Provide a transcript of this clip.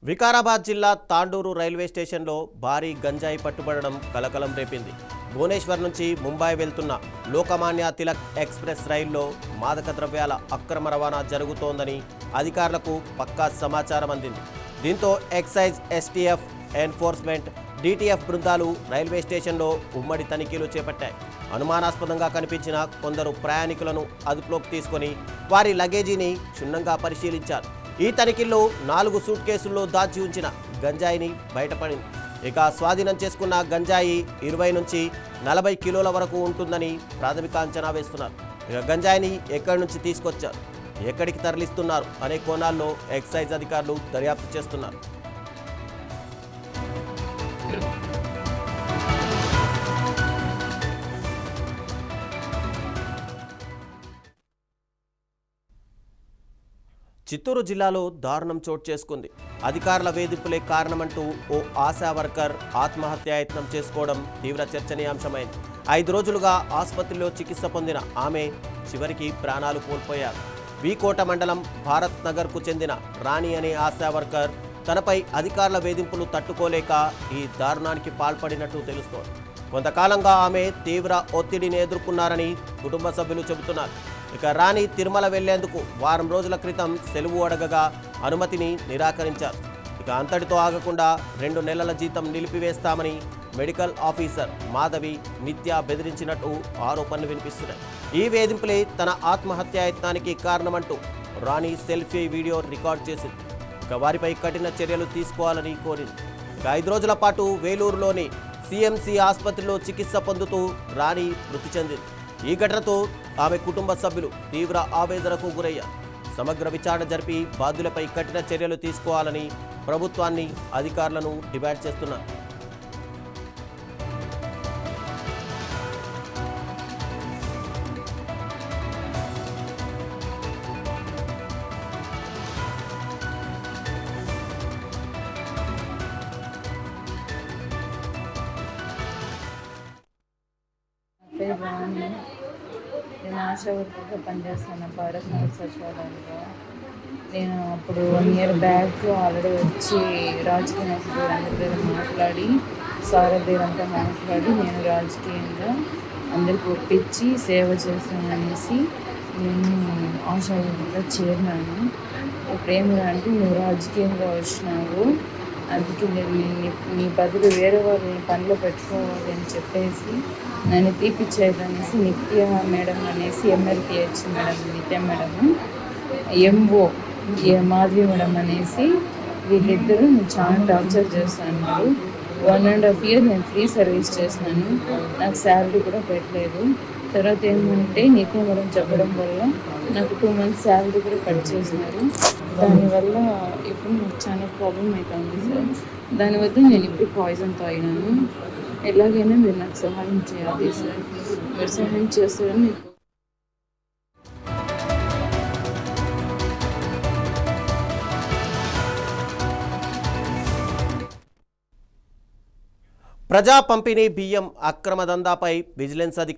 వికారాబాద్ జిల్లా తాండూరు రైల్వే స్టేషన్లో భారీ గంజాయి పట్టుబడడం కలకలం రేపింది. భువనేశ్వర్ నుంచి ముంబై వెళ్తున్న లోకమాన్య తిలక్ ఎక్స్ప్రెస్ రైల్లో మాదక ద్రవ్యాల అక్రమ రవాణా జరుగుతోందని అధికారులకు పక్కా సమాచారం అందింది. దీంతో ఎక్సైజ్, ఎస్టీఎఫ్, ఎన్ఫోర్స్మెంట్, డిటిఎఫ్ బృందాలు రైల్వే స్టేషన్లో ఉమ్మడి తనిఖీలు చేపట్టాయి. అనుమానాస్పదంగా కనిపించిన కొందరు ప్రయాణికులను అదుపులోకి తీసుకొని వారి లగేజీని క్షుణ్ణంగా పరిశీలించారు. ఈ తనిఖీల్లో 4 సూట్ కేసుల్లో దాచి ఉంచిన గంజాయిని బయటపడింది. ఇక స్వాధీనం చేసుకున్న గంజాయి 20 నుంచి 40 కిలోల వరకు ఉంటుందని ప్రాథమిక అంచనా వేస్తున్నారు. ఇక గంజాయిని ఎక్కడి నుంచి తీసుకొచ్చారు, ఎక్కడికి తరలిస్తున్నారు అనే కోణాల్లో ఎక్సైజ్ అధికారులు దర్యాప్తు చేస్తున్నారు. చిత్తూరు జిల్లాలో దారుణం చోటు చేసుకుంది. అధికారుల వేధింపులే కారణమంటూ ఓ ఆశా వర్కర్ ఆత్మహత్యాయత్నం చేసుకోవడం తీవ్ర చర్చనీయాంశమైంది. 5 రోజులుగా ఆసుపత్రిలో చికిత్స పొందిన ఆమె చివరికి ప్రాణాలు కోల్పోయారు. వీకోట మండలం భారత్ నగర్కు చెందిన రాణి అనే ఆశా వర్కర్ తనపై అధికారుల వేధింపులు తట్టుకోలేక ఈ దారుణానికి పాల్పడినట్టు తెలుస్తోంది. కొంతకాలంగా ఆమె తీవ్ర ఒత్తిడిని ఎదుర్కొన్నారని కుటుంబ సభ్యులు చెబుతున్నారు. ఇక రాణి తిరుమల వెళ్లేందుకు వారం రోజుల క్రితం సెలవు అడగగా అనుమతిని నిరాకరించారు. ఇక అంతటితో ఆగకుండా 2 నెలల జీతం నిలిపివేస్తామని మెడికల్ ఆఫీసర్ మాధవి నిత్య బెదిరించినట్టు ఆరోపణలు వినిపిస్తున్నాయి. ఈ వేధింపులే తన ఆత్మహత్యాయత్నానికి కారణమంటూ రాణి సెల్ఫీ వీడియో రికార్డ్ చేసింది. ఇక వారిపై కఠిన చర్యలు తీసుకోవాలని కోరింది. ఇక 5 రోజుల పాటు వేలూరులోని సిఎంసి ఆసుపత్రిలో చికిత్స పొందుతూ రాణి మృతి చెందింది. ఈ ఘటనతో ఆమె కుటుంబ సభ్యులు తీవ్ర ఆవేదనకు గురయ్యారు. సమగ్ర విచారణ జరిపి బాధ్యులపై కఠిన చర్యలు తీసుకోవాలని ప్రభుత్వాన్ని, అధికారులను డిమాండ్ చేస్తున్నారు. రాణి, నేను ఆశా వర్కర్గా పనిచేస్తాను భారత్ నగర్ సచివాలయంలో. నేను అప్పుడు 1 ఇయర్ బ్యాక్ ఆల్రెడీ వచ్చి రాజకీయ నాయకులు అందరితో మాట్లాడి సారథ్యంతో మాట్లాడి నేను రాజకీయంగా అందరికి ఒప్పించి సేవ చేస్తాననేసి నేను ఆశా వర్కర్గా చేరినాను. ఇప్పుడు ఏమిరా అంటే నువ్వు రాజకీయంగా వచ్చినావు, అందుకే నీ బదులు వేరే వాళ్ళని పనిలో పెట్టుకోవాలి అని చెప్పేసి నన్ను తీపిచ్చేదనేసి నిత్య మేడం అనేసి MLPH మేడం నిత్య మేడం, ఎంఓ మాధవి మేడం అనేసి వీళ్ళిద్దరూ నేను చాలా టార్చర్ చేస్తున్నారు. 1.5 ఇయర్ నేను ఫ్రీ సర్వీస్ చేసినాను, నాకు శాలరీ కూడా పెట్టలేదు. తర్వాత ఏమంటే నిత్య మేడం చెప్పడం వల్ల నాకు 2 months శాలరీ కూడా కట్ చేసినారు. దానివల్ల ఇప్పుడు నాకు చాలా ప్రాబ్లం అవుతుంది సార్. దానివల్ల నేను ఇప్పుడు పాయిజన్ తాగినాను. ఎలాగైనా మీరు నాకు సహాయం చేయాలి సార్. మీరు సహాయం చేస్తారని మీకు ప్రజా పంపిణీ బియ్యం అక్రమ దందాపై విజిలెన్స్ అధికారులు